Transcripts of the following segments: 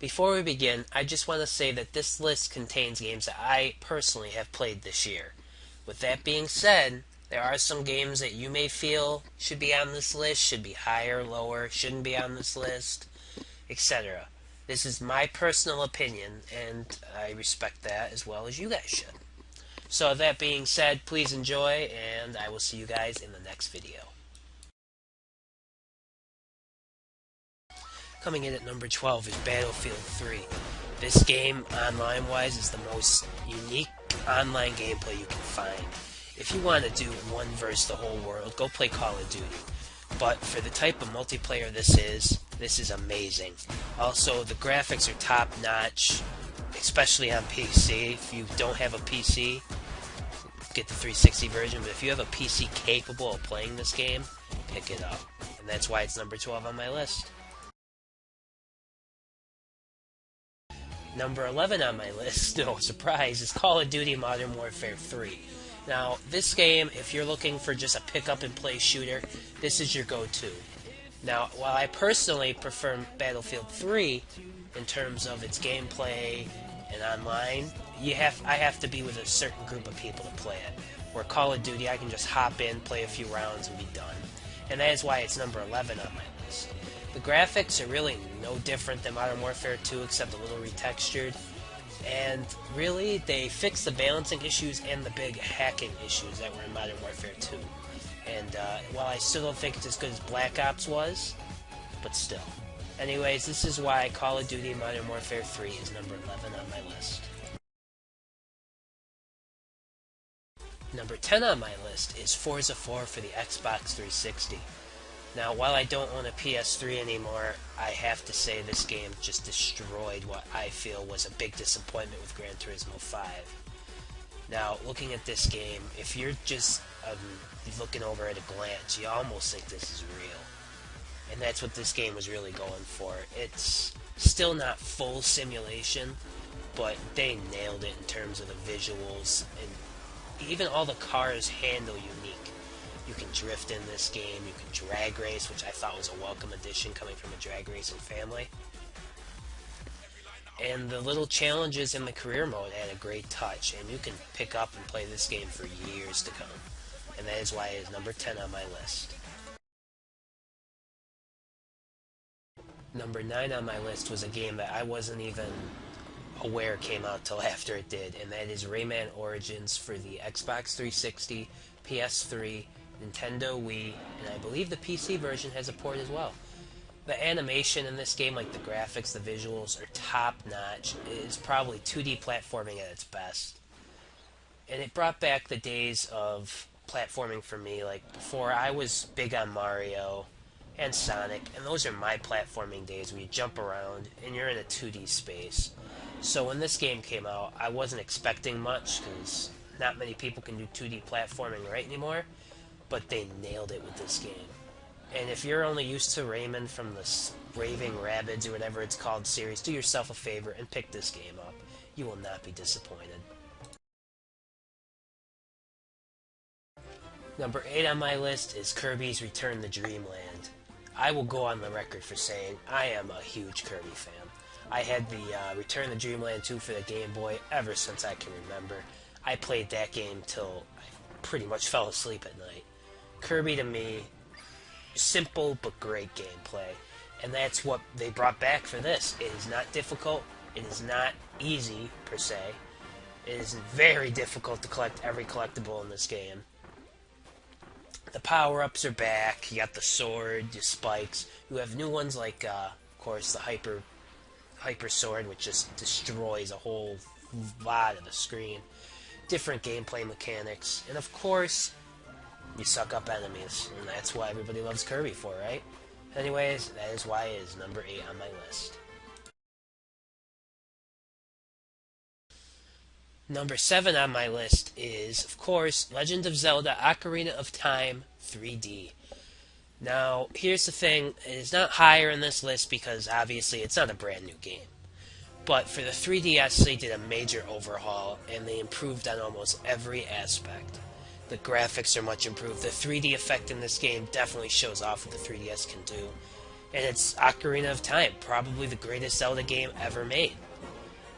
Before we begin, I just want to say that this list contains games that I personally have played this year. With that being said, there are some games that you may feel should be on this list, should be higher, lower, shouldn't be on this list, etc. This is my personal opinion, and I respect that as well as you guys should. So that being said, please enjoy, and I will see you guys in the next video. Coming in at number 12 is Battlefield 3. This game, online-wise, is the most unique online gameplay you can find. If you want to do one versus the whole world, go play Call of Duty. But for the type of multiplayer this is amazing. Also, the graphics are top-notch, especially on PC. If you don't have a PC, get the 360 version, but if you have a PC capable of playing this game, pick it up. And that's why it's number 12 on my list. Number 11 on my list, no surprise, is Call of Duty Modern Warfare 3. Now, this game, if you're looking for just a pick-up-and-play shooter, this is your go-to. Now, while I personally prefer Battlefield 3 in terms of its gameplay and online, I have to be with a certain group of people to play it. Where Call of Duty, I can just hop in, play a few rounds, and be done. And that is why it's number 11 on my list. The graphics are really no different than Modern Warfare 2, except a little retextured. And really, they fixed the balancing issues and the big hacking issues that were in Modern Warfare 2. And while I still don't think it's as good as Black Ops was, but still. Anyways, this is why Call of Duty Modern Warfare 3 is number 11 on my list. Number 10 on my list is Forza 4 for the Xbox 360. Now, while I don't own a PS3 anymore, I have to say this game just destroyed what I feel was a big disappointment with Gran Turismo 5. Now, looking at this game, if you're just looking over at a glance, you almost think this is real. And that's what this game was really going for. It's still not full simulation, but they nailed it in terms of the visuals, and even all the cars handle unique. You can drift in this game, you can drag race, which I thought was a welcome addition coming from a drag racing family. And the little challenges in the career mode add a great touch, and you can pick up and play this game for years to come. And that is why it is number 10 on my list. Number 9 on my list was a game that I wasn't even aware came out till after it did, and that is Rayman Origins for the Xbox 360, PS3, Nintendo Wii, and I believe the PC version has a port as well. The animation in this game, like the graphics, the visuals, are top-notch. It is probably 2D platforming at its best. And it brought back the days of platforming for me. Like, before, I was big on Mario and Sonic, and those are my platforming days where you jump around and you're in a 2D space. So when this game came out, I wasn't expecting much, because not many people can do 2D platforming right anymore. But they nailed it with this game. And if you're only used to Rayman from the Raving Rabbids or whatever it's called series, do yourself a favor and pick this game up. You will not be disappointed. Number 8 on my list is Kirby's Return to Dreamland. I will go on the record for saying I am a huge Kirby fan. I had the Return to Dreamland 2 for the Game Boy ever since I can remember. I played that game till I pretty much fell asleep at night. Kirby, to me, simple but great gameplay, and that's what they brought back for this. It is not difficult, it is not easy, per se. It is very difficult to collect every collectible in this game. The power-ups are back, you got the sword, your spikes, you have new ones like, of course, the Hyper Sword, which just destroys a whole lot of the screen. Different gameplay mechanics, and of course, you suck up enemies, and that's why everybody loves Kirby for, right? Anyways, that is why it is number 8 on my list. Number 7 on my list is, of course, Legend of Zelda Ocarina of Time 3D. Now, here's the thing, it is not higher in this list because, obviously, it's not a brand new game. But for the 3DS, they did a major overhaul, and they improved on almost every aspect. The graphics are much improved. The 3D effect in this game definitely shows off what the 3DS can do. And it's Ocarina of Time, probably the greatest Zelda game ever made.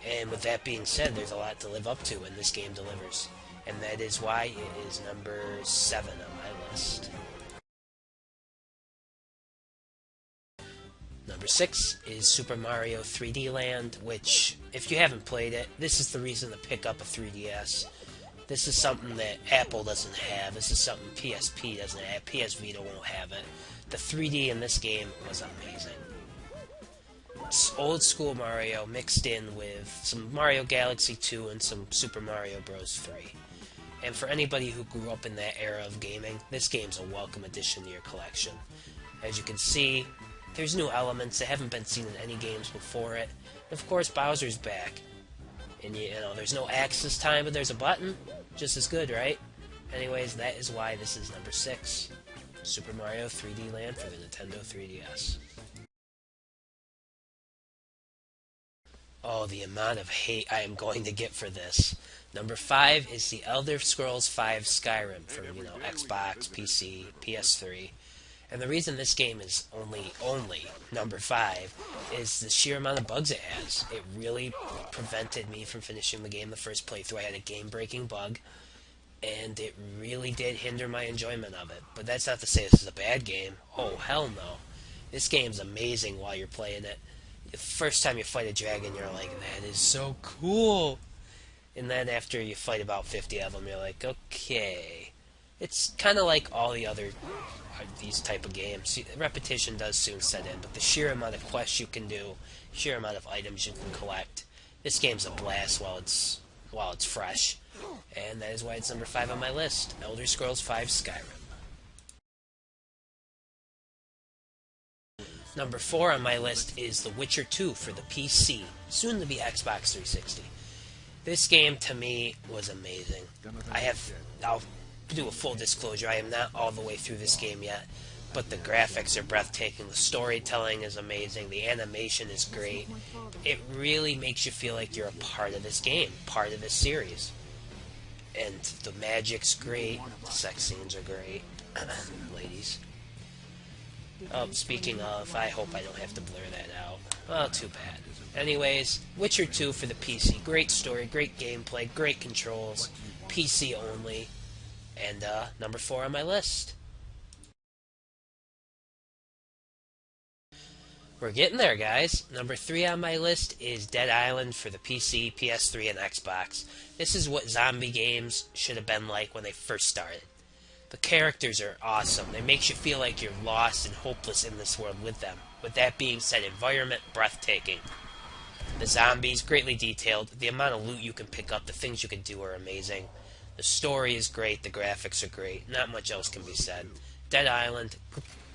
And with that being said, there's a lot to live up to, and this game delivers. And that is why it is number 7 on my list. Number 6 is Super Mario 3D Land, which, if you haven't played it, this is the reason to pick up a 3DS. This is something that Apple doesn't have. This is something PSP doesn't have. PS Vita won't have it. The 3D in this game was amazing. It's old school Mario mixed in with some Mario Galaxy 2 and some Super Mario Bros. 3. And for anybody who grew up in that era of gaming, this game's a welcome addition to your collection. As you can see, there's new elements that haven't been seen in any games before it. And of course, Bowser's back. And you know, there's no axe this time, but there's a button. Just as good, right? Anyways, that is why this is number 6. Super Mario 3D Land for the Nintendo 3DS. Oh, the amount of hate I am going to get for this. Number 5 is the Elder Scrolls V Skyrim for, Xbox, PC, PS3. And the reason this game is only number 5 is the sheer amount of bugs it has. It really prevented me from finishing the game the first playthrough. I had a game-breaking bug, and it really did hinder my enjoyment of it. But that's not to say this is a bad game. Oh, hell no. This game's amazing while you're playing it. The first time you fight a dragon, you're like, that is so cool. And then after you fight about 50 of them, you're like, okay. It's kind of like all the other these type of games. Repetition does soon set in, but the sheer amount of quests you can do, sheer amount of items you can collect, this game's a blast while it's fresh. And that is why it's number 5 on my list. Elder Scrolls V Skyrim. Number 4 on my list is The Witcher 2 for the PC, soon to be Xbox 360. This game, to me, was amazing. I'll do a full disclosure, I am not all the way through this game yet, but the graphics are breathtaking, the storytelling is amazing, the animation is great. It really makes you feel like you're a part of this game, part of this series. And the magic's great, the sex scenes are great. Ladies. Oh, speaking of, I hope I don't have to blur that out. Oh, too bad. Anyways, Witcher 2 for the PC. Great story, great gameplay, great controls. PC only. And number 4 on my list. We're getting there, guys. Number 3 on my list is Dead Island for the PC, PS3, and Xbox. This is what zombie games should have been like when they first started. The characters are awesome. They make you feel like you're lost and hopeless in this world with them. With that being said, environment breathtaking. The zombies, greatly detailed. The amount of loot you can pick up, the things you can do are amazing. The story is great, the graphics are great. Not much else can be said. Dead Island,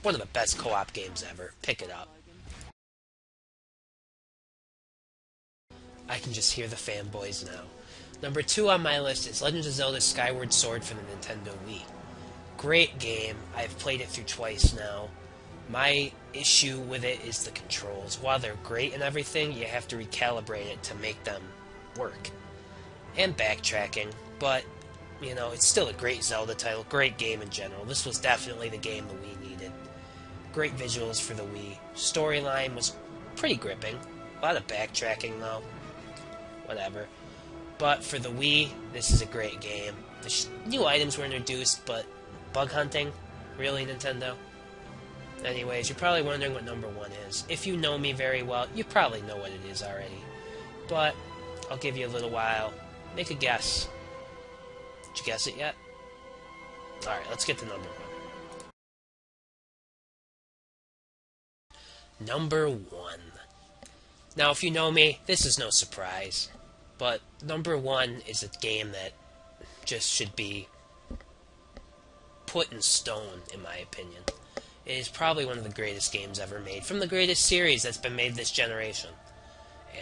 one of the best co-op games ever. Pick it up. I can just hear the fanboys now. Number 2 on my list is Legend of Zelda Skyward Sword for the Nintendo Wii. Great game. I've played it through twice now. My issue with it is the controls. While they're great and everything, you have to recalibrate it to make them work. And backtracking, but, it's still a great Zelda title, great game in general. This was definitely the game the Wii needed. Great visuals for the Wii. Storyline was pretty gripping. A lot of backtracking, though. Whatever. But for the Wii, this is a great game. The new items were introduced, but bug hunting? Really, Nintendo? Anyways, you're probably wondering what number 1 is. If you know me very well, you probably know what it is already. But I'll give you a little while. Make a guess. Did you guess it yet? Alright, let's get to number 1. Number 1. Now, if you know me, this is no surprise. But number 1 is a game that just should be put in stone, in my opinion. It is probably one of the greatest games ever made, from the greatest series that's been made this generation.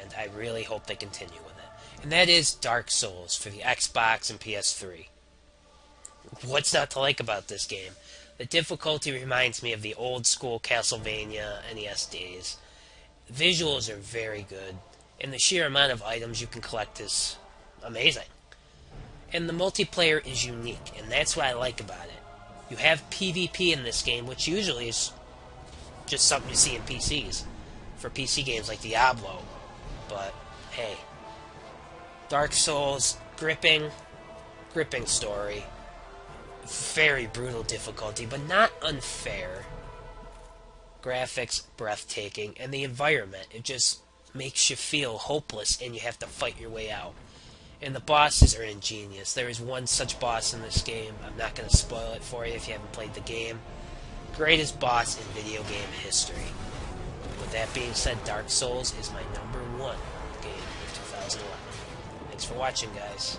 And I really hope they continue with it. And that is Dark Souls for the Xbox and PS3. What's not to like about this game? The difficulty reminds me of the old school Castlevania NES days. Visuals are very good, and the sheer amount of items you can collect is amazing. And the multiplayer is unique, and that's what I like about it. You have PvP in this game, which usually is just something you see in PCs for PC games like Diablo. But hey, Dark Souls, gripping story, very brutal difficulty, but not unfair. Graphics breathtaking, and the environment, it just makes you feel hopeless and you have to fight your way out. And the bosses are ingenious. There is one such boss in this game. I'm not going to spoil it for you if you haven't played the game. Greatest boss in video game history. With that being said, Dark Souls is my #1 game of 2011. Thanks for watching, guys.